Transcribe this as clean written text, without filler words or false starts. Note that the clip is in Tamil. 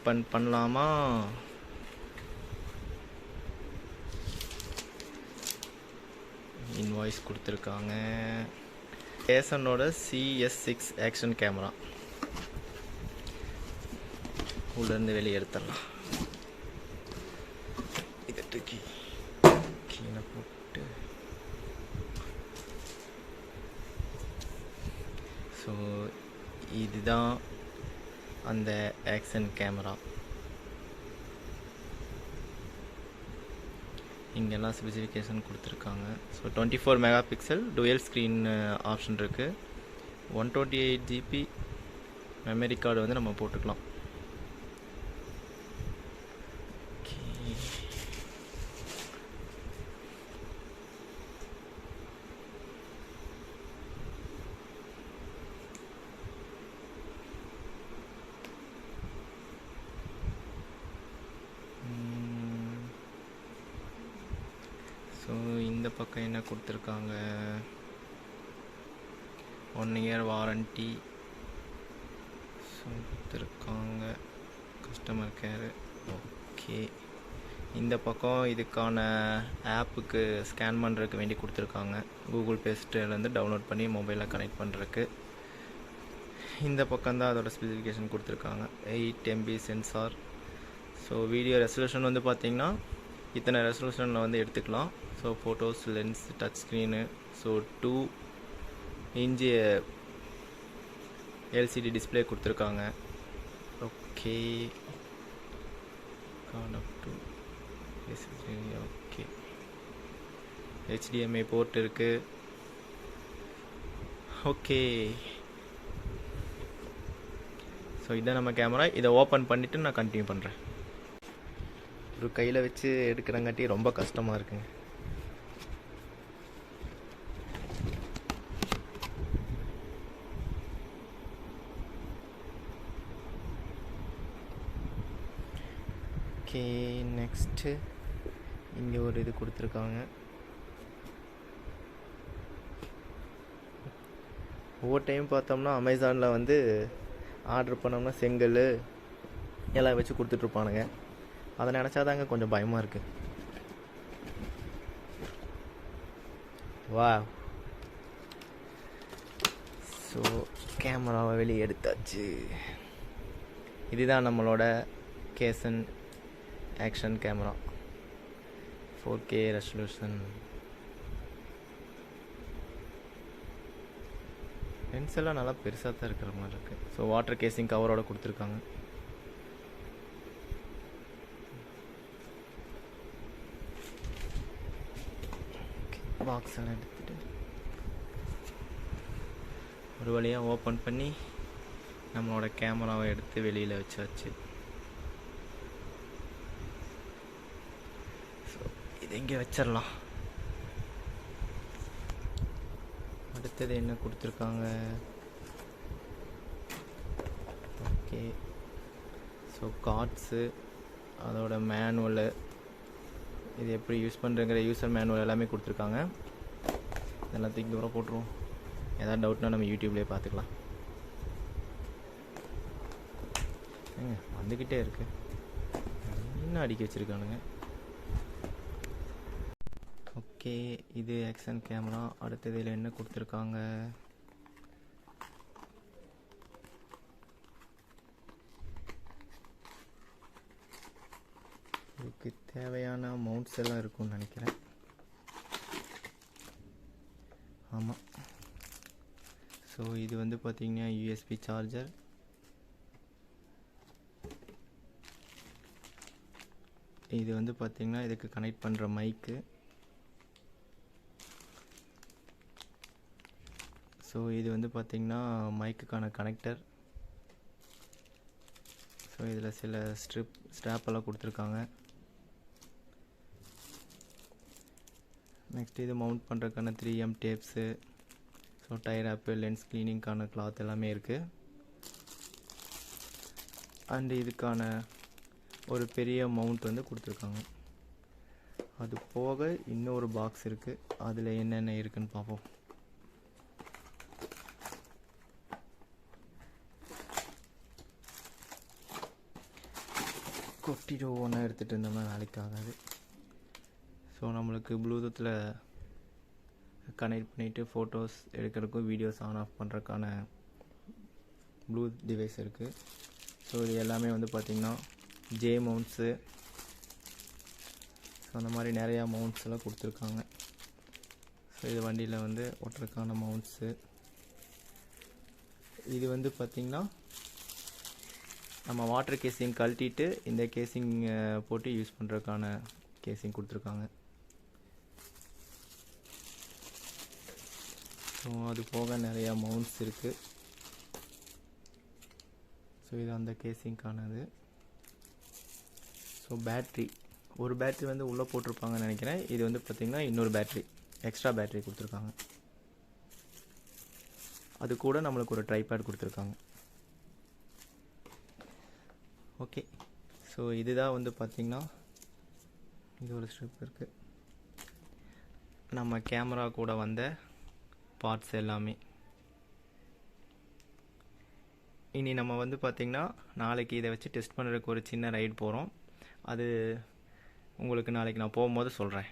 ஓப்பன் பண்ணலாமா? இன்வாய்ஸ் கொடுத்துருக்காங்க. கேசனோட CS6 ஆக்ஷன் கேமரா உள்ளேருந்து வெளியே எடுத்துடலாம். இதை தூக்கி கீழே போட்டு ஸோ இதுதான் அந்த ஆக்ஷன் கேமரா. இங்கெல்லாம் ஸ்பெசிஃபிகேஷன் கொடுத்துருக்காங்க. So 24 mega pixel twelve screen option இருக்குது. 128 GB மெமரி கார்டு வந்து நம்ம போட்டுக்கலாம். ஸோ இந்த பக்கம் என்ன கொடுத்துருக்காங்க? 1 year வாரண்ட்டி கொடுத்துருக்காங்க. Customer care. ஓகே. இந்த பக்கம் இதுக்கான ஆப்புக்கு ஸ்கேன் பண்ணுறதுக்கு வேண்டி கொடுத்துருக்காங்க. கூகுள் ப்ளே ஸ்டோர்லேருந்து டவுன்லோட் பண்ணி மொபைலில் கனெக்ட் பண்ணுறதுக்கு. இந்த பக்கம் தான் அதோட ஸ்பெசிஃபிகேஷன் கொடுத்துருக்காங்க. 8 MB sensor. So video resolution வந்து பார்த்திங்கன்னா இத்தனை ரெசல்யூஷனில் வந்து எடுத்துக்கலாம். So photos, lens, touch screen. So 2 inch LCD display கொடுத்துருக்காங்க. ஓகே. ஓகே. HDMI போர்ட் இருக்குது. ஓகே. ஸோ இதான் நம்ம கேமரா. இதை ஓப்பன் பண்ணிவிட்டு நான் கண்டினியூ பண்ணுறேன். ஒரு கையில் வச்சு எடுக்கிறங்காட்டி ரொம்ப கஷ்டமாக இருக்குங்க. ஓகே. நெக்ஸ்ட்டு இங்கே ஒரு இது கொடுத்துருக்காங்க. ஒவ்வொரு டைம் பார்த்தோம்னா அமேசானில் வந்து ஆர்டர் பண்ணோம்னா செங்கல் எல்லாம் வச்சு கொடுத்துட்ருப்பானுங்க. அதை நினச்சாதாங்க கொஞ்சம் பயமாக இருக்குது. வா. ஸோ கேமராவை வெளியே எடுத்தாச்சு. இதுதான் நம்மளோட கேசன் action camera. 4K resolution. Lens எல்லாம் நல்லா பெருசாக தான் இருக்கிற மாதிரி இருக்குது. ஸோ வாட்டர் கேசிங் கவரோட கொடுத்துருக்காங்க. பாக்ஸ் எல்லாம் எடுத்துகிட்டு ஒரு வழியாக ஓப்பன் பண்ணி நம்மளோட கேமராவை எடுத்து வெளியில் வச்சாச்சு. ஸோ இதை இங்கே வச்சிடலாம். அடுத்தது என்ன கொடுத்துருக்காங்க? ஓகே. ஸோ கார்ட்ஸு, அதோட மேனுவலு, இது எப்படி யூஸ் பண்ணுறங்கிற யூசர் மேனுவல் எல்லாமே கொடுத்துருக்காங்க. இதெல்லாம் தூக்கி தூரம் போட்டுருவோம். ஏதாவது டவுட்னா நம்ம யூடியூப்லேயே பார்த்துக்கலாம். வந்துக்கிட்டே இருக்கு. இன்னும் அடிக்க வச்சுருக்கானுங்க. ஓகே. இது ஆக்ஷன் கேமரா. அடுத்தது இதில் என்ன கொடுத்துருக்காங்க? இதுக்கு தேவையான மவுண்ட்ஸ் எல்லாம் இருக்கும்னு நினைக்கிறேன். ஆமாம். ஸோ இது வந்து பார்த்திங்கன்னா USB சார்ஜர். இது வந்து பார்த்திங்கன்னா இதுக்கு கனெக்ட் பண்ணுற மைக்கு. ஸோ இது வந்து பார்த்திங்கன்னா மைக்குக்கான கனெக்டர். ஸோ இதில் சில ஸ்ட்ராப்பெல்லாம் கொடுத்துருக்காங்க. நெக்ஸ்ட் இது மவுண்ட் பண்ணுறதுக்கான 3M டேப்ஸு. ஸோ டயர் ஆப்பு, லென்ஸ் க்ளீனிங்கான கிளாத் எல்லாமே இருக்குது. அண்டு இதுக்கான ஒரு பெரிய மவுண்ட் வந்து கொடுத்துருக்காங்க. அது போக இன்னொரு பாக்ஸ் இருக்குது. அதில் என்னென்ன இருக்குதுன்னு பார்ப்போம். கொட்டிட்டு ஒவ்வொன்றா எடுத்துகிட்டு இருந்தோம்னா வேலைக்கு ஆகாது. ஸோ நம்மளுக்கு ப்ளூடூத்தில் கனெக்ட் பண்ணிவிட்டு ஃபோட்டோஸ் எடுக்கிறதுக்கும் வீடியோஸ் ஆன் ஆஃப் பண்ணுறதுக்கான ப்ளூடூத் டிவைஸ் இருக்குது. ஸோ இது எல்லாமே வந்து பார்த்திங்கன்னா ஜே மவுண்ட்ஸு, ஸோ அந்த மாதிரி நிறையா மவுண்ட்ஸ் எல்லாம் கொடுத்துருக்காங்க. ஸோ இது வண்டியில் வந்து ஒட்டுறதுக்கான மவுண்ட்ஸு. இது வந்து பார்த்திங்கன்னா நம்ம வாட்டர் கேசிங் கழட்டிட்டு இந்த கேசிங் போட்டு யூஸ் பண்ணுறதுக்கான கேசிங் கொடுத்துருக்காங்க. ஸோ அது போக நிறையா மவுண்ட்ஸ் இருக்குது. ஸோ இது அந்த கேசிங்கானது. ஸோ பேட்ரி, ஒரு பேட்ரி வந்து உள்ளே போட்டிருப்பாங்கன்னு நினைக்கிறேன். இது வந்து பார்த்திங்கன்னா இன்னொரு பேட்ரி, எக்ஸ்ட்ரா பேட்ரி கொடுத்துருக்காங்க. அது கூட நம்மளுக்கு ஒரு ட்ரைபேட் கொடுத்துருக்காங்க. ஓகே, ஸோ இதுதான் வந்து பார்த்திங்கன்னா இது ஒரு ஸ்ட்ரிப் இருக்குது. நம்ம கேமரா கூட வந்த பார்ட்ஸ் எல்லாமே. இனி நம்ம வந்து பார்த்திங்கன்னா நாளைக்கு இதை வச்சு டெஸ்ட் பண்ணுறதுக்கு ஒரு சின்ன ரைடு போகிறோம். அது உங்களுக்கு நாளைக்கு நான் போகும்போது சொல்கிறேன்.